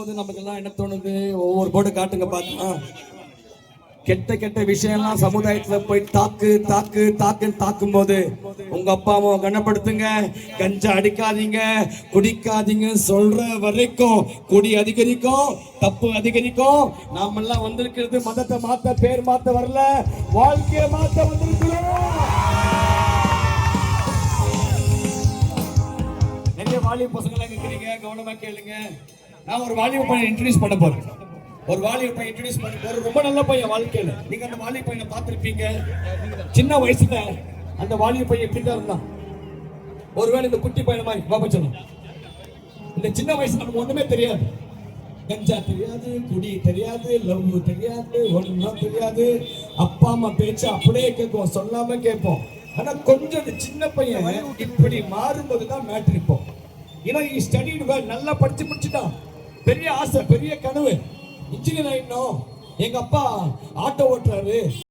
பார்க்கும்போது நமக்கு எல்லாம் என்ன தோணுது, ஒவ்வொரு போர்டு காட்டுங்க பார்க்கலாம். கெட்ட கெட்ட விஷயம்லாம் சமுதாயத்துல போய் தாக்குன்னு தாக்கும் போது உங்க அப்பா அம்மாவை கனப்படுத்துங்க. கஞ்சா அடிக்காதீங்க, குடிக்காதீங்க சொல்ற வரைக்கும் குடி அதிகரிக்கும், தப்பு அதிகரிக்கும். நாம எல்லாம் வந்திருக்கிறது மதத்தை மாத்த, பேர் மாத்த வரல, வாழ்க்கையை மாத்த வந்திருக்கிறோம். நிறைய வாலிப பசங்க எல்லாம் கேட்குறீங்க, கவனமா கேளுங்க. நான் ஒரு வாலிப பையன் இன்ட்ரோடியூஸ் பண்ண போறேன். ஒரு வாலிப பையன் இன்ட்ரோடியூஸ் பண்ணி போறேன். ரொம்ப நல்ல பையன் வாழ்க்கையில. நீங்க அந்த வாலிப பையனை பார்த்திருப்பீங்க. சின்ன வயசுல அந்த வாலிப பையன் எப்படி தான் இருந்தான். ஒருவேளை இந்த குட்டி பையன் மாதிரி பாப்பா சொல்லும். இந்த சின்ன வயசுல நமக்கு ஒண்ணுமே தெரியாது. கஞ்சா தெரியாது, குடி தெரியாது, லவ் தெரியாது, ஒண்ணும் தெரியாது. அப்பா அம்மா பேச்சு அப்படியே கேட்போம், சொல்லாம கேட்போம். ஆனா கொஞ்சம் சின்ன பையன் இப்படி மாறும்போது தான் மேட்ரு. இப்போ ஏன்னா ஸ்டடிடு நல்லா படிச்சு முடிச்சுட்டான். பெரிய ஆசை, பெரிய கனவு, இன்ஜினியர் ஆயிடணும். எங்க அப்பா ஆட்டோ ஓட்டுறாரு.